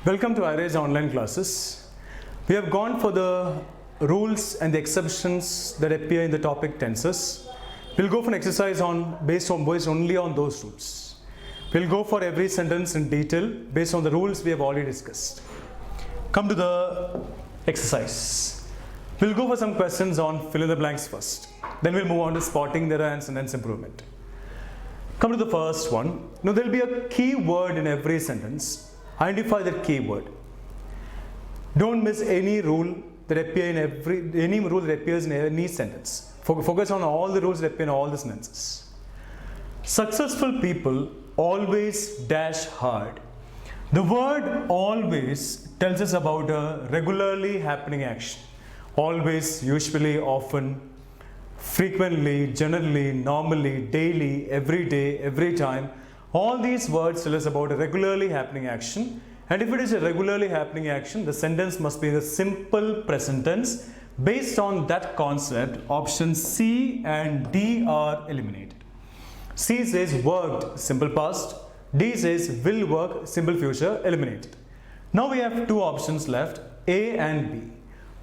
Welcome to IRA's online classes. We have gone for the rules and the exceptions that appear in the topic tenses. We'll go for an exercise based only on those rules. We'll go for every sentence in detail based on the rules we have already discussed. Come to the exercise. We'll go for some questions on fill in the blanks first. Then we'll move on to spotting the error and sentence improvement. Come to the first one. Now there will be a key word in every sentence. Identify that key word. Don't miss any rule that appears in any sentence. Focus on all the rules that appear in all the sentences. Successful people always dash hard. The word always tells us about a regularly happening action. Always, usually, often, frequently, generally, normally, daily, every day, every time. All these words tell us about a regularly happening action. And if it is a regularly happening action, the sentence must be the simple present tense. Based on that concept, options C and D are eliminated. C says worked, simple past. D says will work, simple future, eliminated. Now we have two options left, A and B.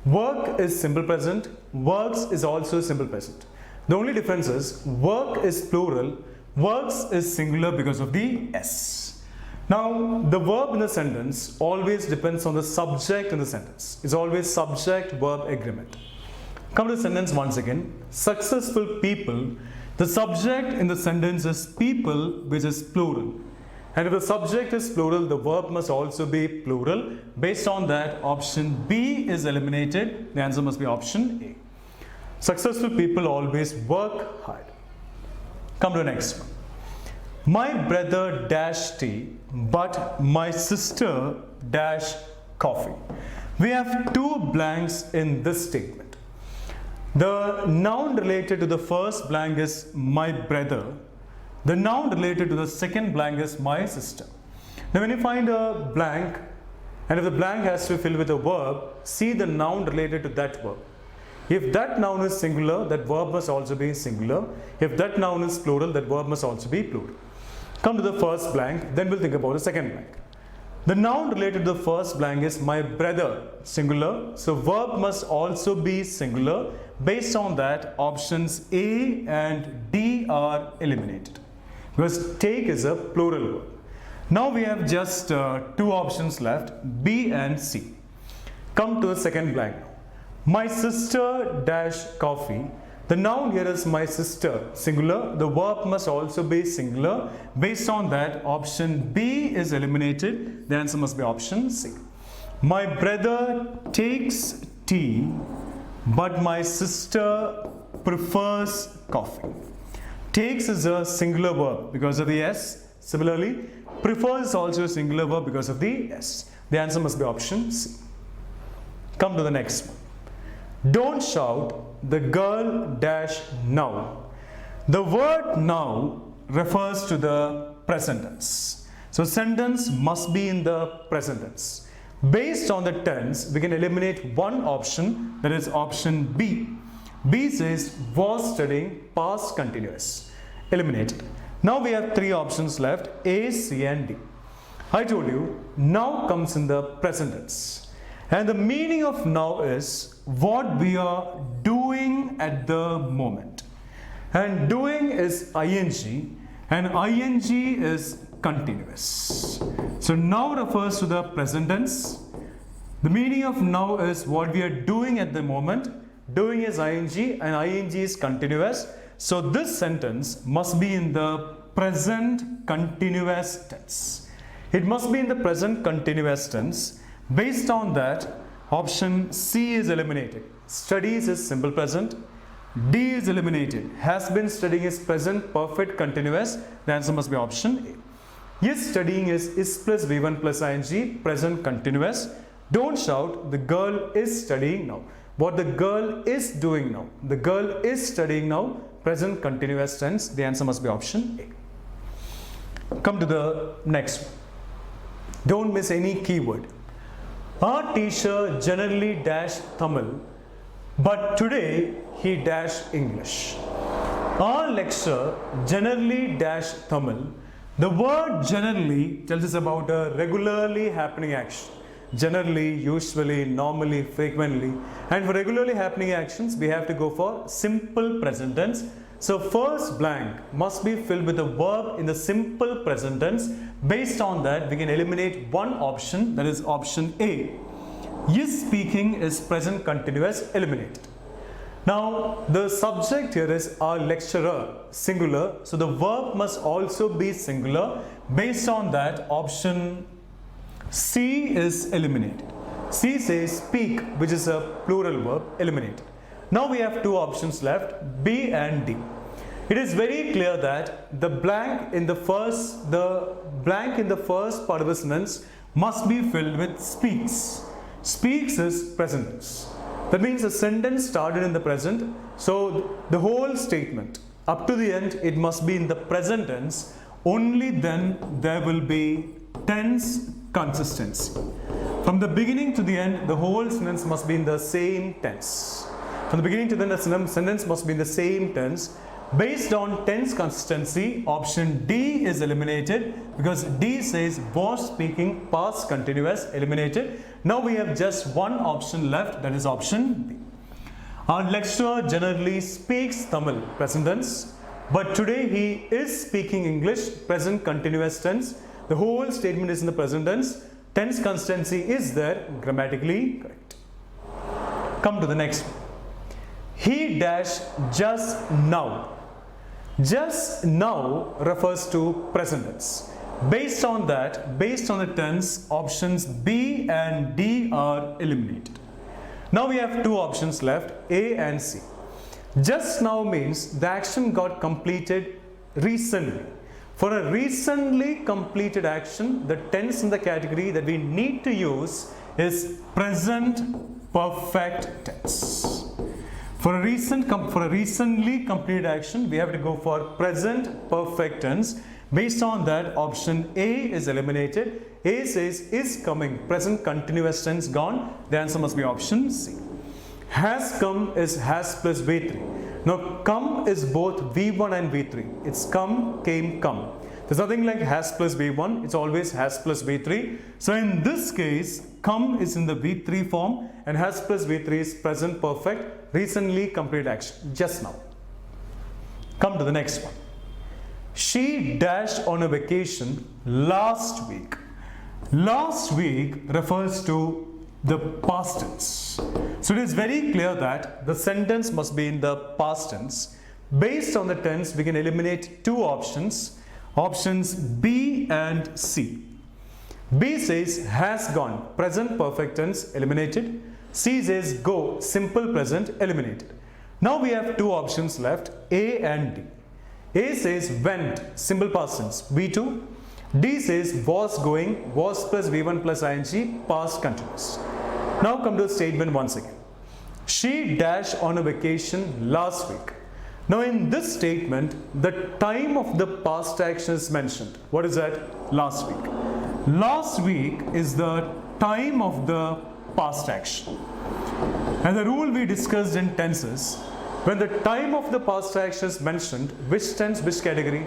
Work is simple present, works is also simple present. The only difference is work is plural, works is singular because of the S. Now the verb in the sentence always depends on the subject in the sentence. It's always subject-verb agreement. Come to the sentence once again. Successful people. The subject in the sentence is people, which is plural. And if the subject is plural, the verb must also be plural. Based on that, option B is eliminated. The answer must be option A. Successful people always work hard. Come to the next one. My brother dash tea, but my sister dash coffee. We have two blanks in this statement. The noun related to the first blank is my brother. The noun related to the second blank is my sister. Now when you find a blank, and if the blank has to fill with a verb, see the noun related to that verb. If that noun is singular, that verb must also be singular. If that noun is plural, that verb must also be plural. Come to the first blank, then we'll think about the second blank. The noun related to the first blank is my brother, singular. So verb must also be singular. Based on that, options A and D are eliminated, because take is a plural word. Now we have just two options left, B and C. Come to the second blank. My sister dash coffee. The noun here is my sister, singular. The verb must also be singular. Based on that, option B is eliminated. The answer must be option C. My brother takes tea, but my sister prefers coffee. Takes is a singular verb because of the S. Similarly, prefers is also a singular verb because of the S. The answer must be option C. Come to the next one. Don't shout, the girl dash now. The word now refers to the present tense. So sentence must be in the present tense. Based on the tense, we can eliminate one option, that is option B. B says was studying, past continuous. Eliminated. Now we have three options left, A, C and D. I told you, now comes in the present tense. And the meaning of now is what we are doing at the moment. And doing is ing, and ing is continuous. So now refers to the present tense. The meaning of now is what we are doing at the moment. Doing is ing, and ing is continuous. So this sentence must be in the present continuous tense. It must be in the present continuous tense. Based on that, option C is eliminated. Studies is simple present. D is eliminated. Has been studying is present perfect continuous. The answer must be option A. Is studying is plus V1 plus ing, present continuous. Don't shout, the girl is studying now. What the girl is doing now. The girl is studying now, present continuous tense. The answer must be option A. Come to the next one. Don't miss any keyword. Our teacher generally dash Tamil, but today he dash English. Our lecturer generally dash Tamil, The word generally tells us about a regularly happening action. Generally, usually, normally, frequently. And for regularly happening actions, we have to go for simple present tense. So first blank must be filled with a verb in the simple present tense. Based on that, we can eliminate one option, that is option A. Is speaking is present continuous, eliminated. Now, the subject here is our lecturer, singular. So the verb must also be singular. Based on that, option C is eliminated. C says speak, which is a plural verb, eliminated. Now we have two options left, B and D. It is very clear that the blank in the first part of the sentence must be filled with speaks. Speaks is present tense. That means the sentence started in the present, so the whole statement up to the end it must be in the present tense. Only then there will be tense consistency. From the beginning to the end, the whole sentence must be in the same tense. From the beginning to the end, the sentence must be in the same tense. Based on tense consistency, option D is eliminated because D says was speaking, past continuous, eliminated. Now we have just one option left, that is option B. Our lecturer generally speaks Tamil, present tense, but today he is speaking English, present continuous tense. The whole statement is in the present tense. Tense consistency is there, grammatically correct. Come to the next one. He dash just now. Just now refers to present tense. Based on that, based on the tense, options B and D are eliminated. Now we have two options left, A and C. Just now means the action got completed recently. For a recently completed action, the tense in the category that we need to use is present perfect tense. For a recently completed action, we have to go for present perfect tense. Based on that, option A is eliminated. A says is coming, present continuous tense gone. The answer must be option C. Has come is has plus V3. Now come is both V1 and V3. It's come, came, come. There's nothing like has plus V1. It's always has plus V3. So in this case, come is in the V3 form and has plus V3 is present perfect, recently completed action, just now. Come to the next one. She dashed on a vacation last week. Last week refers to the past tense. So it is very clear that the sentence must be in the past tense. Based on the tense, we can eliminate two options. Options B and C. B says has gone, present perfect tense, eliminated. C says go, simple present, eliminated. Now we have two options left, A and D. A says went, simple past tense, V2. D says was going, was plus V1 plus ing, past continuous. Now come to the statement once again. She dashed on a vacation last week. Now in this statement, the time of the past action is mentioned. What is that? Last week. Last week is the time of the past action. And the rule we discussed in tenses, when the time of the past action is mentioned, which tense, which category?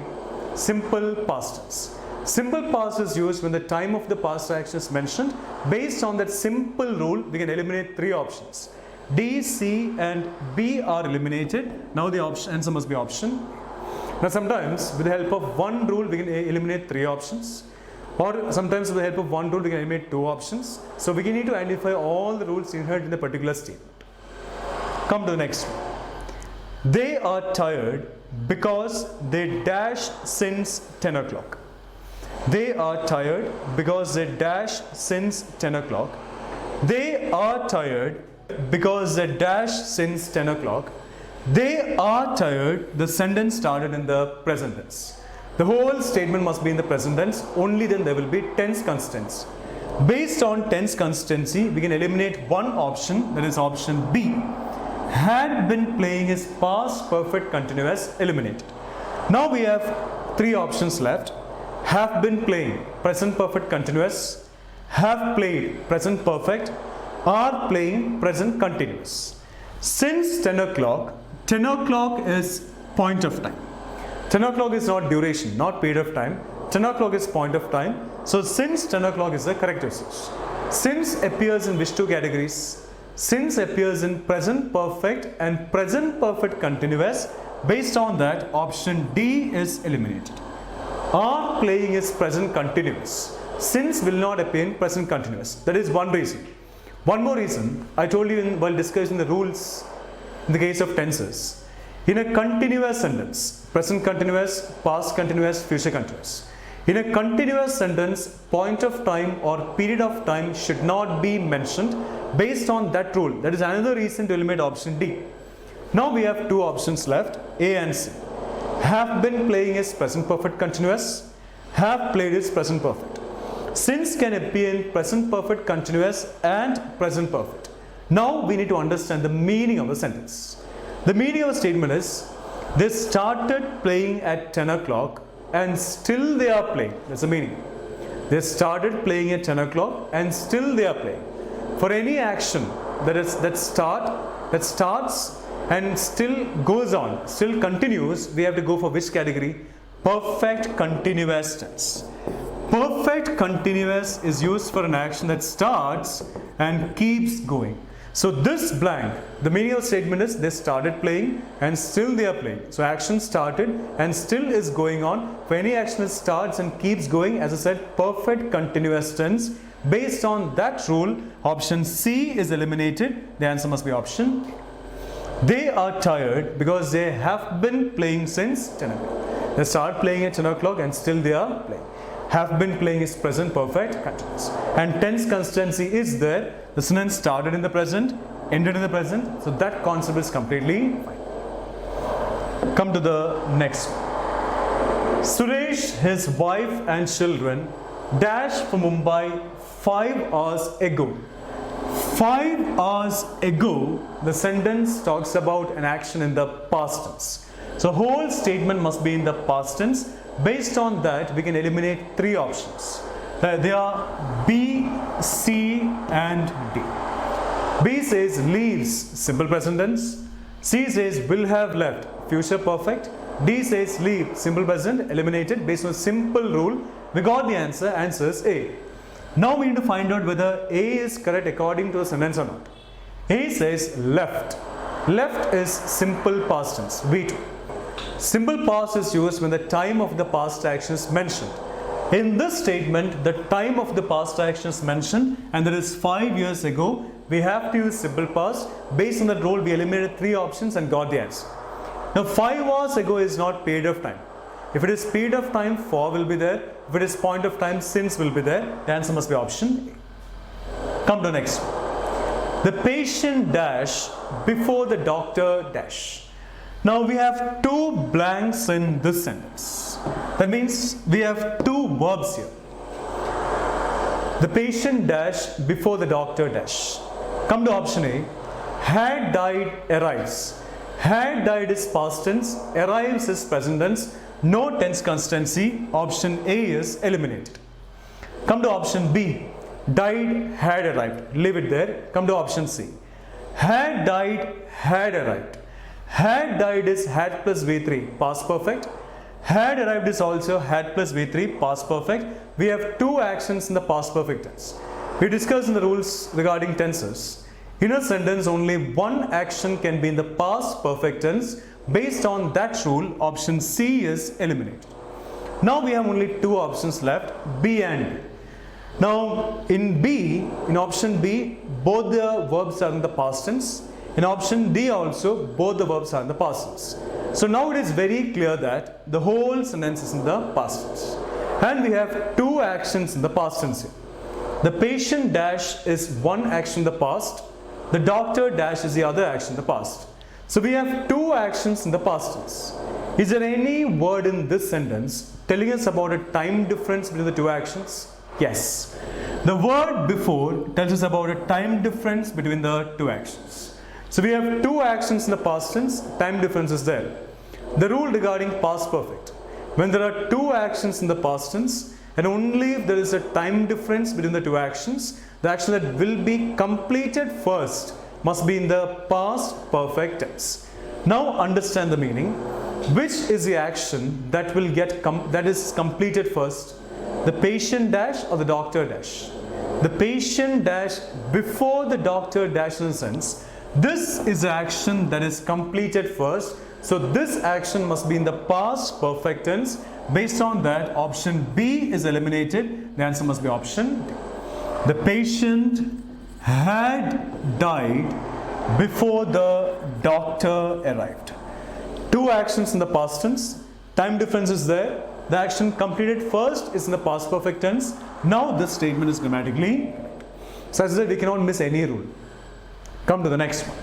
Simple past tense. Simple past is used when the time of the past action is mentioned. Based on that simple rule, we can eliminate three options. D, C and B are eliminated. Now the answer must be option. Now sometimes with the help of one rule we can eliminate three options, or sometimes with the help of one rule we can eliminate two options. So we need to identify all the rules inherent in the particular statement. Come to the next one. They are tired because they dash since 10 o'clock. They are tired because they dash since 10 o'clock. They are tired because they dash since 10 o'clock. They are tired, the sentence started in the present tense. The whole statement must be in the present tense, only then there will be tense consistency. Based on tense consistency, we can eliminate one option, that is option B. Had been playing is past perfect continuous, eliminated. Now we have three options left. Have been playing, present perfect continuous. Have played, present perfect. Are playing, present continuous. Since 10 o'clock is point of time. 10 o'clock is not duration, not period of time. 10 o'clock is point of time. So since 10 o'clock is the correct usage. Since appears in which two categories? Since appears in present perfect and present perfect continuous. Based on that, option D is eliminated. Are playing is present continuous. Since will not appear in present continuous. That is one reason. One more reason, I told you while discussing the rules in the case of tenses. In a continuous sentence, present continuous, past continuous, future continuous. In a continuous sentence, point of time or period of time should not be mentioned based on that rule. That is another reason to eliminate option D. Now we have two options left, A and C. Have been playing is present perfect continuous. Have played is present perfect. Since can appear in present perfect continuous and present perfect. Now we need to understand the meaning of the sentence. The meaning of the statement is, they started playing at 10 o'clock and still they are playing. That's the meaning. They started playing at 10 o'clock and still they are playing. For any action that starts and still goes on, still continues, we have to go for which category? Perfect continuous tense. Perfect continuous is used for an action that starts and keeps going. So this blank, the meaning of the statement is they started playing and still they are playing. So action started and still is going on. For any action that starts and keeps going, as I said, perfect continuous tense. Based on that rule, option C is eliminated. The answer must be option. They are tired because they have been playing since 10 o'clock. They start playing at 10 o'clock and still they are playing. Have been playing is present perfect continuous. And tense consistency is there. The sentence started in the present, ended in the present. So that concept is completely fine. Come to the next one. Suresh, his wife and children dashed from Mumbai 5 hours ago. 5 hours ago, the sentence talks about an action in the past tense. So whole statement must be in the past tense. Based on that, we can eliminate three options. They are B, C and D. B says leaves, simple present tense. C says will have left, future perfect. D says leave, simple present, eliminated. Based on a simple rule, we got the answer. Answer is A. Now we need to find out whether A is correct according to the sentence or not. A says left. Left is simple past tense, V2. Simple past is used when the time of the past action is mentioned. In this statement, the time of the past action is mentioned and that is 5 years ago. We have to use simple past. Based on that rule, we eliminated three options and got the answer. Now 5 hours ago is not period of time. If it is period of time, for will be there. If it is point of time, since will be there. The answer must be option A. Come to the next one. The patient dash before the doctor dash. Now we have two blanks in this sentence. That means we have two verbs here. The patient dash before the doctor dash. Come to option A. Had died arrives. Had died is past tense. Arrives is present tense. No tense consistency. Option A is eliminated. Come to option B. Died, had arrived. Leave it there. Come to option C. Had died, had arrived. Had died is had plus V3, past perfect. Had arrived is also had plus V3, past perfect. We have two actions in the past perfect tense. We discussed in the rules regarding tenses. In a sentence, only one action can be in the past perfect tense. Based on that rule, option C is eliminated. Now we have only two options left, B and D. Now in option B, both the verbs are in the past tense. In option D also, both the verbs are in the past tense. So now it is very clear that the whole sentence is in the past tense. And we have two actions in the past tense here. The patient dash is one action in the past. The doctor dash is the other action in the past. So we have two actions in the past tense. Is there any word in this sentence telling us about a time difference between the two actions? Yes. The word before tells us about a time difference between the two actions. So we have two actions in the past tense, time difference is there. The rule regarding past perfect. When there are two actions in the past tense, and only if there is a time difference between the two actions, the action that will be completed first must be in the past perfect tense. Now understand the meaning. Which is the action that will get that is completed first? The patient dash or the doctor dash? The patient dash before the doctor dash, in a sense. This is the action that is completed first. So this action must be in the past perfect tense. Based on that, option B is eliminated. The answer must be option D. The patient had died before the doctor arrived. Two actions in the past tense. Time difference is there. The action completed first is in the past perfect tense. Now this statement is grammatically correct. So as I said, we cannot miss any rule. Come to the next one.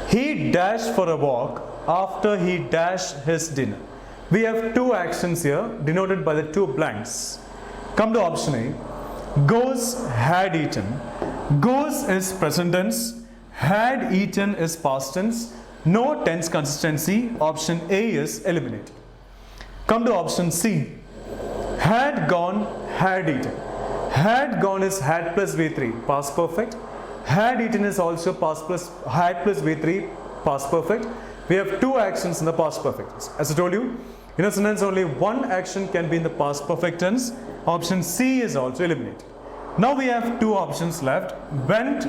He dashed for a walk after he dashed his dinner. We have two actions here denoted by the two blanks. Come to option A. Goes had eaten. Goes is present tense. Had eaten is past tense. No tense consistency. Option A is eliminated. Come to option C. Had gone, had eaten. Had gone is had plus V3, past perfect. Had eaten is also had plus V3, past perfect. We have two actions in the past perfect tense. As I told you, in a sentence only one action can be in the past perfect tense. Option C is also eliminated. Now we have two options left. Went,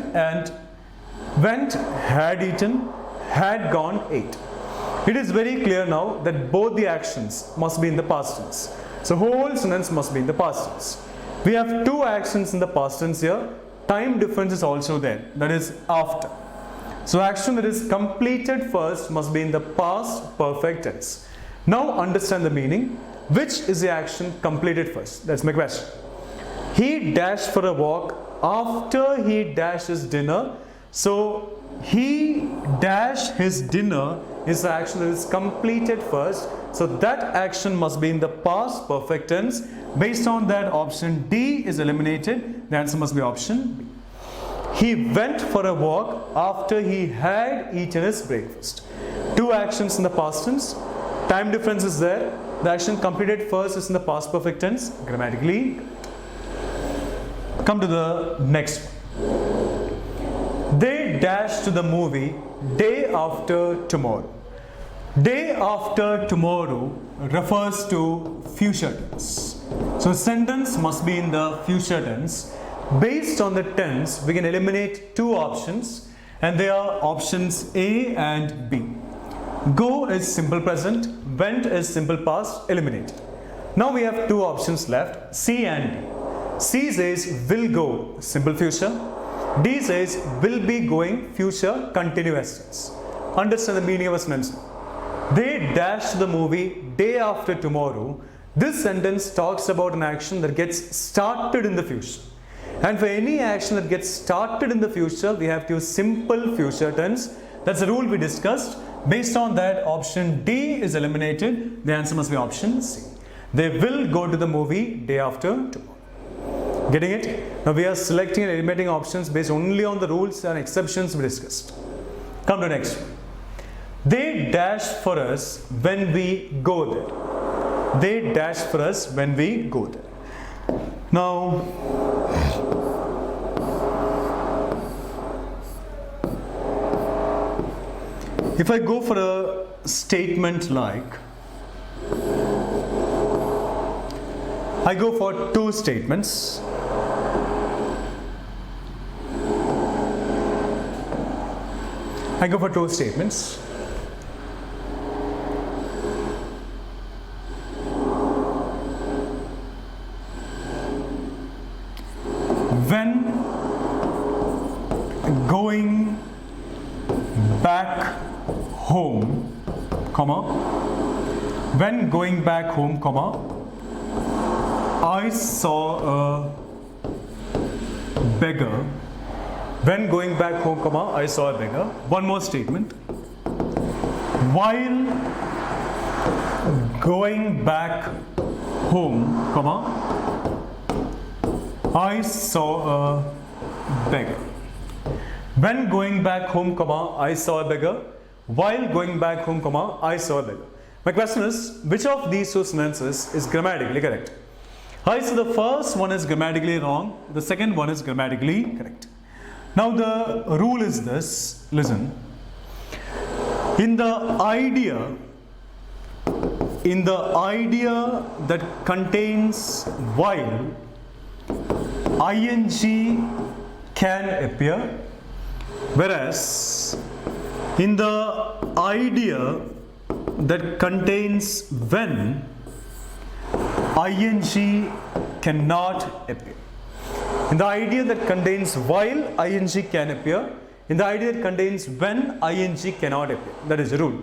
had eaten, had gone, ate. It is very clear now that both the actions must be in the past tense. So whole sentence must be in the past tense. We have two actions in the past tense here. Time difference is also there. That is after. So action that is completed first must be in the past perfect tense. Now understand the meaning. Which is the action completed first? That's my question. He dashed for a walk after he dashed his dinner. So he dashed his dinner is the action that is completed first. So that action must be in the past perfect tense. Based on that, option D is eliminated. The answer must be option B. He went for a walk after he had eaten his breakfast. Two actions in the past tense. Time difference is there. The action completed first is in the past perfect tense. Grammatically. Come to the next one. They dash to the movie day after tomorrow. Day after tomorrow refers to future tense. So sentence must be in the future tense. Based on the tense, we can eliminate two options, and they are options A and B. Go is simple present, went is simple past, eliminated. Now we have two options left, C and D. C says will go, simple future. D says will be going, future continuous tense. Understand the meaning of a sentence. They dash to the movie day after tomorrow. This sentence talks about an action that gets started in the future. And for any action that gets started in the future, we have to use simple future tense. That's the rule we discussed. Based on that, option D is eliminated. The answer must be option C. They will go to the movie day after tomorrow. Getting it? Now we are selecting and eliminating options based only on the rules and exceptions we discussed. Come to the next one. They dash for us when we go there. They dash for us when we go there. Now, if I go for a statement like, I go for two statements. When going back home, comma, when going back home, comma, I saw a beggar. When going back home, comma, I saw a beggar. One more statement. While going back home, comma, I saw a beggar. When going back home, comma, I saw a beggar. While going back home, comma, I saw a beggar. My question is, which of these two sentences is grammatically correct? So the first one is grammatically wrong. The second one is grammatically correct. Now the rule is this, listen. In the idea in the idea that contains while, ing can appear, whereas in the idea that contains when, ing cannot appear. In the idea that contains while, ing can appear. In the idea that contains when, ing cannot appear. That is the rule.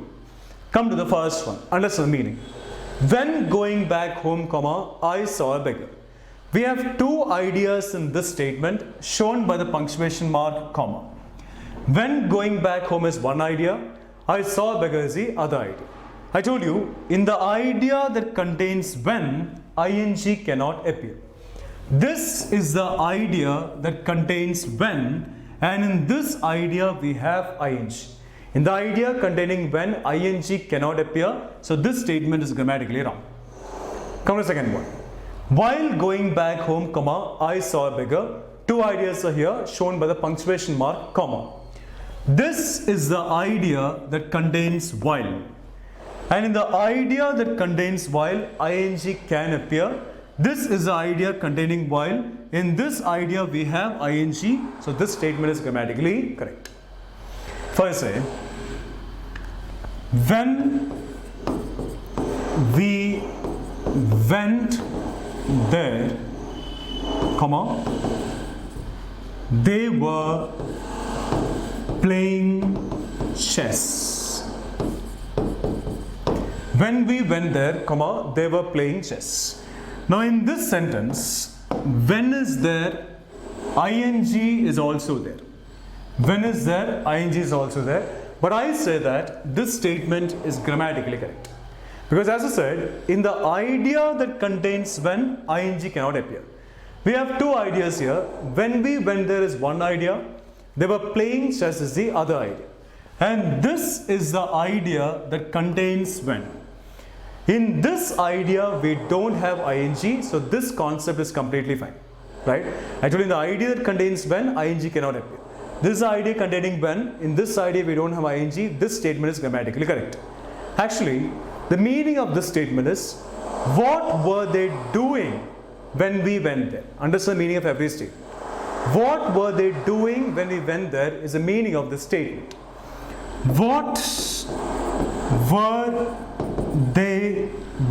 Come to the first one. Understand the meaning. When going back home, comma, I saw a beggar. We have two ideas in this statement shown by the punctuation mark, comma. When going back home is one idea, I saw a beggar is the other idea. I told you, in the idea that contains when, ing cannot appear. This is the idea that contains when, and in this idea we have ing. In the idea containing when, ing cannot appear, so this statement is grammatically wrong. Come to the second one. While going back home, comma, I saw a beggar. Two ideas are here shown by the punctuation mark, comma. This is the idea that contains while. And in the idea that contains while, ing can appear. This is the idea containing while. In this idea we have ing, so this statement is grammatically correct. First say, when we went there, comma, they were playing chess. When we went there, comma, they were playing chess. Now in this sentence, when is there, ing is also there. When is there, ing is also there. But I say that this statement is grammatically correct. Because as I said, in the idea that contains when, ing cannot appear. We have two ideas here. When we went there is one idea. They were playing chess is the other idea. And this is the idea that contains when. In this idea, we don't have ing, so this concept is completely fine, right? Actually, in the idea that contains when, ing cannot appear. This idea containing when, in this idea we don't have ing, this statement is grammatically correct. Actually, the meaning of this statement is, what were they doing when we went there? Understand the meaning of every statement. What were they doing when we went there is the meaning of this statement. What were they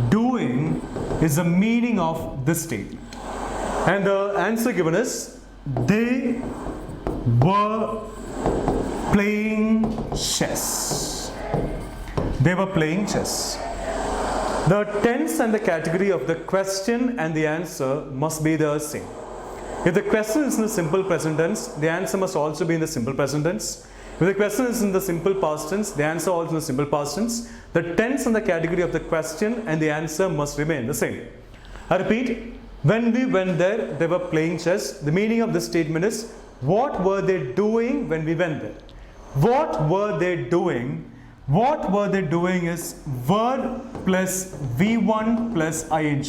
doing is the meaning of this statement. And the answer given is, they were playing chess. They were playing chess. The tense and the category of the question and the answer must be the same. If the question is in the simple present tense, the answer must also be in the simple present tense. If the question is in the simple past tense, the answer also in the simple past tense. The tense and the category of the question and the answer must remain the same. I repeat, when we went there, they were playing chess. The meaning of this statement is, what were they doing when we went there? What were they doing? What were they doing is verb plus V1 plus ing.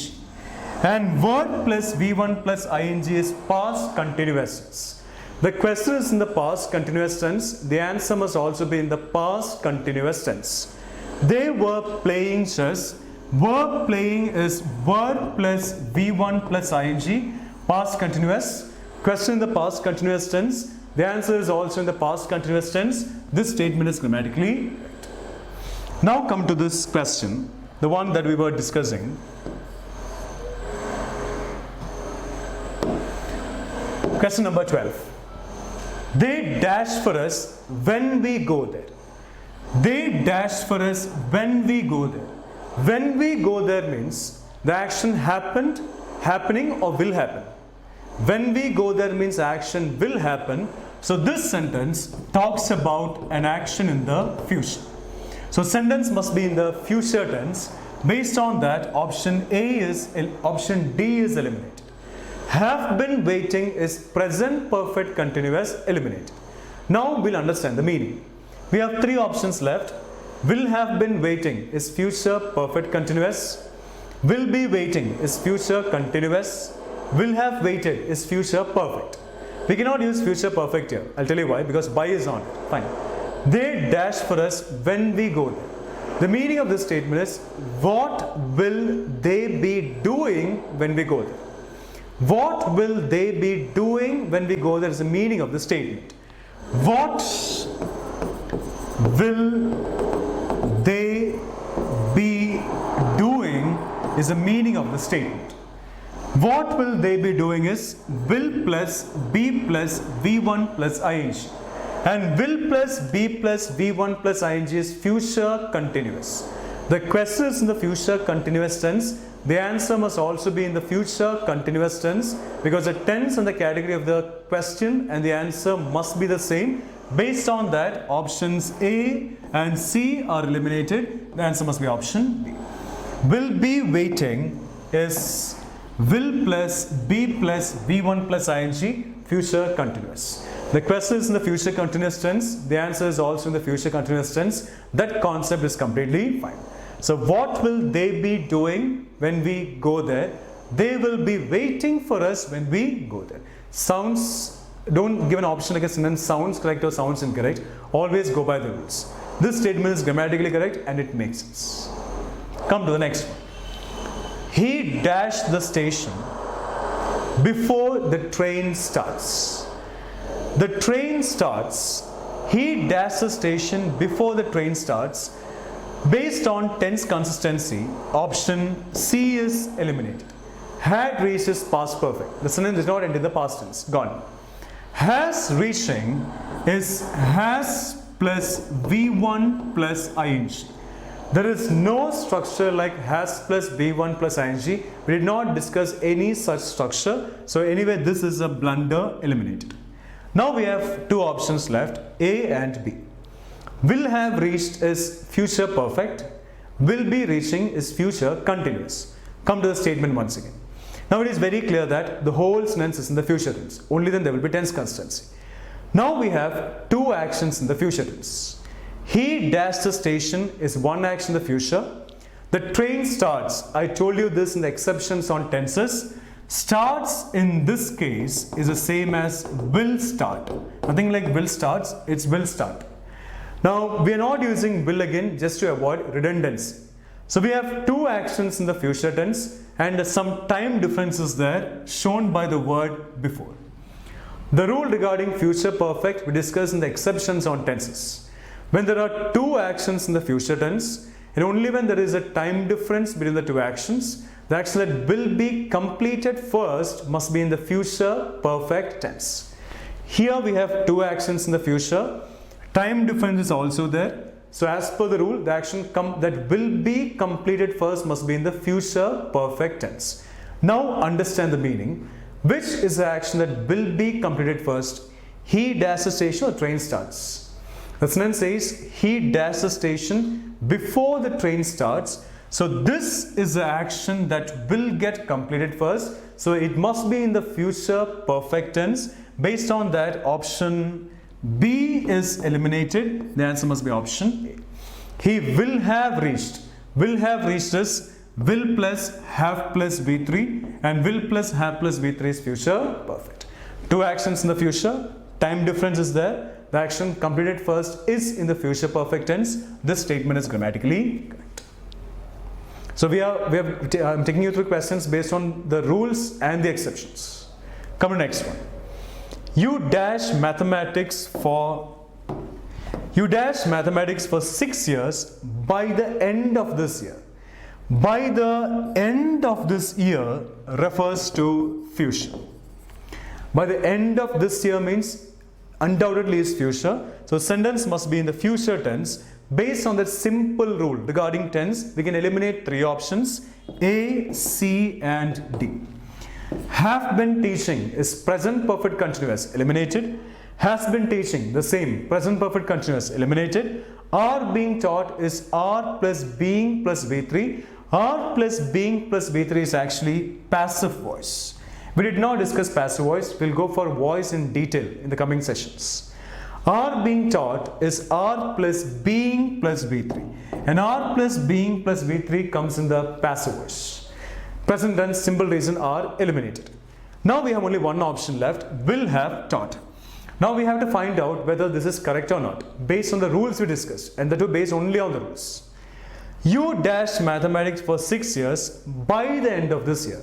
And verb plus V1 plus ing is past continuous tense. The question is in the past continuous tense. The answer must also be in the past continuous tense. They were playing chess. Verb playing is verb plus V1 plus ing, past continuous. Question in the past continuous tense. The answer is also in the past continuous tense. This statement is grammatically correct. Now come to this question, the one that we were discussing. Question number 12. They dash for us when we go there. They dash for us when we go there. When we go there means the action happened, happening, or will happen. When we go there means action will happen. So this sentence talks about an action in the future. So sentence must be in the future tense. Based on that, option D is eliminated. Have been waiting is present perfect continuous eliminated. Now we'll understand the meaning. We have three options left. Will have been waiting is future perfect continuous. Will be waiting is future continuous. Will have waited is future perfect. We cannot use future perfect here. I'll tell you why. Because by is not. Fine. They dash for us when we go there. The meaning of this statement is, what will they be doing when we go there? What will they be doing when we go there is the meaning of the statement. What will they be doing is the meaning of the statement. What will they be doing is will plus be plus V1 plus ing. And will plus be plus V1 plus ing is future continuous. The question is in the future continuous tense. The answer must also be in the future continuous tense, because the tense and the category of the question and the answer must be the same. Based on that, options A and C are eliminated. The answer must be option B. Will be waiting is will plus be plus V1 plus ing, future continuous. The question is in the future continuous tense. The answer is also in the future continuous tense. That concept is completely fine. So what will they be doing when we go there? They will be waiting for us when we go there. Sounds, don't give an option like a sentence sounds correct or sounds incorrect. Always go by the rules. This statement is grammatically correct and it makes sense. Come to the next one. He dashed the station before the train starts. The train starts. He dashed the station before the train starts. Based on tense consistency, option C is eliminated. Had reached is past perfect. The sentence does not end in the past tense. Gone. Has reaching is has plus V1 plus ing. There is no structure like has plus V1 plus ing. We did not discuss any such structure. So anyway, this is a blunder, eliminated. Now we have two options left, A and B. Will have reached is future perfect. Will be reaching is future continuous. Come to the statement once again. Now it is very clear that the whole sentence is in the future tense. Only then there will be tense consistency. Now we have two actions in the future tense. He dashed the station is one action in the future. The train starts. I told you this in the exceptions on tenses. Starts in this case is the same as will start. Nothing like will starts, it's will start. Now we are not using will again just to avoid redundancy. So we have two actions in the future tense and some time differences there shown by the word before. The rule regarding future perfect we discussed in the exceptions on tenses. When there are two actions in the future tense, and only when there is a time difference between the two actions, the action that will be completed first must be in the future perfect tense. Here we have two actions in the future. Time difference is also there. So as per the rule, the action that will be completed first must be in the future perfect tense. Now understand the meaning. Which is the action that will be completed first? He dashed the station or train starts. The sentence says he dashed the station before the train starts. So this is the action that will get completed first. So it must be in the future perfect tense. Based on that, option B is eliminated. The answer must be option A. He will have reached. Will have reached is will plus have plus V3 and will plus have plus V3 is future perfect. Two actions in the future. Time difference is there. The action completed first is in the future perfect tense. This statement is grammatically correct. So I'm taking you through questions based on the rules and the exceptions. Come to the next one. You dash mathematics for 6 years by the end of this year. By the end of this year refers to future. By the end of this year means undoubtedly is future. So sentence must be in the future tense. Based on that simple rule regarding tense, we can eliminate three options, A, C and D. Have been teaching is present perfect continuous, eliminated. Has been teaching, the same, present perfect continuous, eliminated. Are being taught is are plus being plus V3. Are plus being plus V3 is actually passive voice. We did not discuss passive voice. We'll go for voice in detail in the coming sessions. Are being taught is are plus being plus V3. And are plus being plus V3 comes in the passive voice. Present tense, simple reason are eliminated. Now we have only one option left, will have taught. Now we have to find out whether this is correct or not based on the rules we discussed, and that too based only on the rules. You dash mathematics for 6 years. By the end of this year,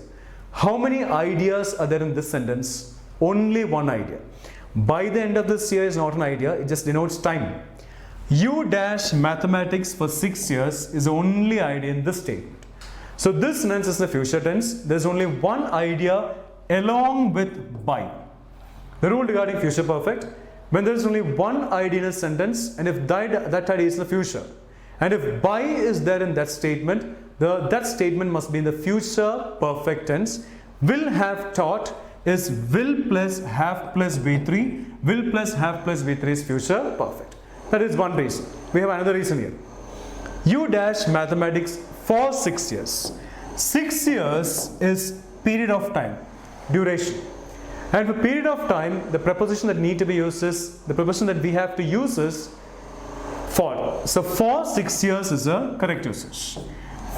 how many ideas are there in this sentence? Only one idea. By the end of this year is not an idea, it just denotes time. You dash mathematics for 6 years is the only idea in this statement. So this sentence is the future tense. There is only one idea along with by. The rule regarding future perfect, when there is only one idea in a sentence and if that idea is in the future, and if by is there in that statement, that statement must be in the future perfect tense. Will have taught is will plus have plus V3. Will plus have plus V3 is future perfect. That is one reason. We have another reason here. You dash mathematics for 6 years. 6 years is period of time, duration. And for period of time, the preposition that need to be used is, the preposition that we have to use is for. So for 6 years is a correct usage.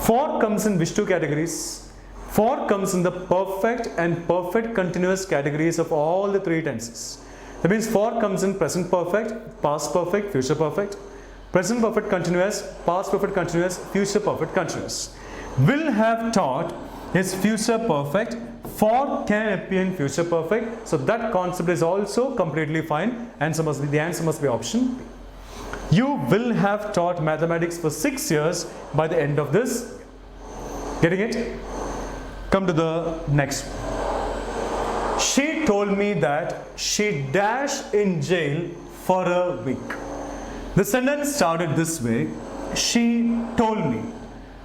For comes in which two categories? For comes in the perfect and perfect continuous categories of all the three tenses. That means for comes in present perfect, past perfect, future perfect. Present perfect continuous, past perfect continuous, future perfect continuous. Will have taught is future perfect. For can appear in future perfect. So that concept is also completely fine. The answer must be option B. You will have taught mathematics for 6 years by the end of this. Getting it? Come to the next one. She told me that she dashed in jail for a week. The sentence started this way. She told me.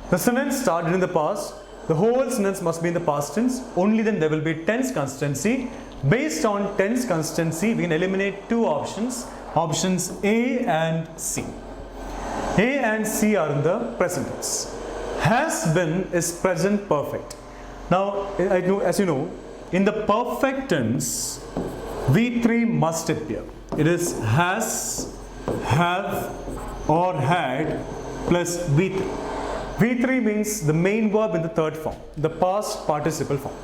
The sentence started in the past. The whole sentence must be in the past tense. Only then there will be tense consistency. Based on tense consistency, we can eliminate two options. Options A and C. A and C are in the present tense. Has been is present perfect. Now, as you know, in the perfect tense, V3 must appear. It is has, have, or had plus V3. V3 means the main verb in the third form, the past participle form.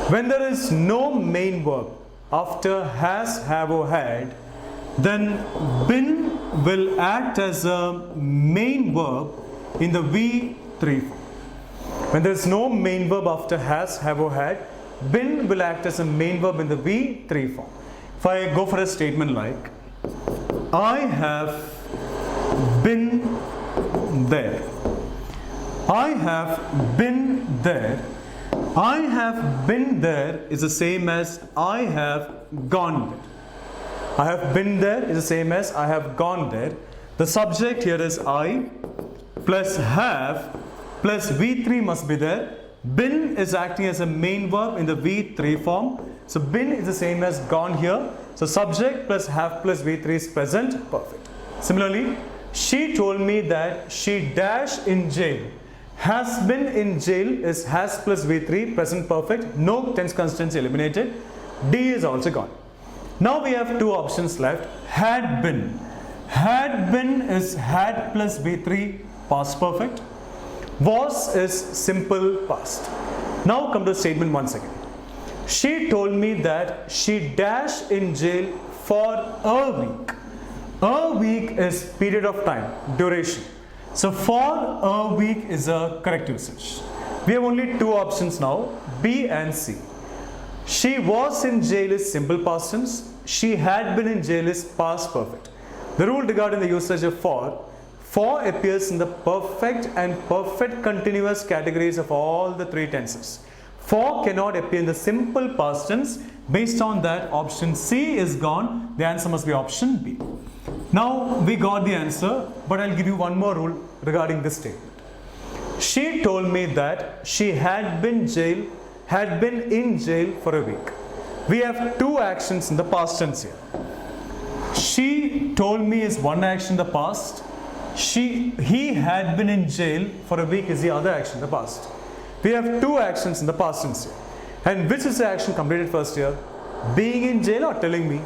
When there is no main verb after has, have, or had, then been will act as a main verb in the V3 form. When there is no main verb after has, have, or had, been will act as a main verb in the V3 form. If I go for a statement like, I have been there. I have been there. I have been there is the same as I have gone there. I have been there is the same as I have gone there. The subject here is I plus have plus V3 must be there. Been is acting as a main verb in the V3 form. So been is the same as gone here. So subject plus have plus V3 is present perfect. Similarly, she told me that she dashed in jail. Has been in jail is has plus V3 present perfect. No tense consistency eliminated. D is also gone. Now we have two options left. Had been. Had been is had plus V3 past perfect. Was is simple past. Now come to statement once again. She told me that she dashed in jail for a week. A week is period of time, duration. So for a week is a correct usage. We have only two options now, B and C. She was in jail is simple past tense. She had been in jail is past perfect. The rule regarding the usage of for appears in the perfect and perfect continuous categories of all the three tenses. For cannot appear in the simple past tense. Based on that, option C is gone. The answer must be option B. Now we got the answer, but I'll give you one more rule regarding this statement. She told me that she had been in jail for a week. We have two actions in the past tense here. She told me is one action in the past. He had been in jail for a week is the other action in the past. We have two actions in the past tense here. And which is the action completed first here? Being in jail or telling me?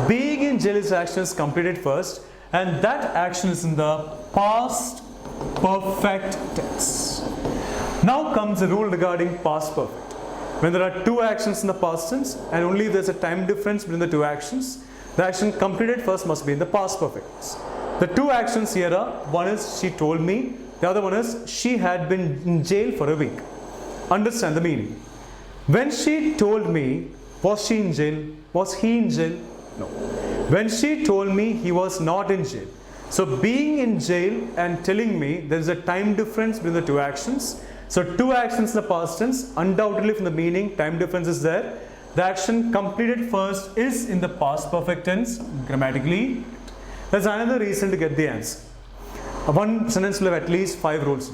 Being in jail is action is completed first, and that action is in the past perfect tense. Now comes the rule regarding past perfect. When there are two actions in the past tense and only if there is a time difference between the two actions, the action completed first must be in the past perfect tense. The two actions here are, one is she told me, The other one is she had been in jail for a week. Understand the meaning. When she told me, was she in jail? Was he in jail? No. When she told me, he was not in jail. So being in jail and telling me, there is a time difference between the two actions. So two actions in the past tense, undoubtedly from the meaning, time difference is there. The action completed first is in the past perfect tense, grammatically. That's another reason to get the answer. One sentence will have at least 5 rules.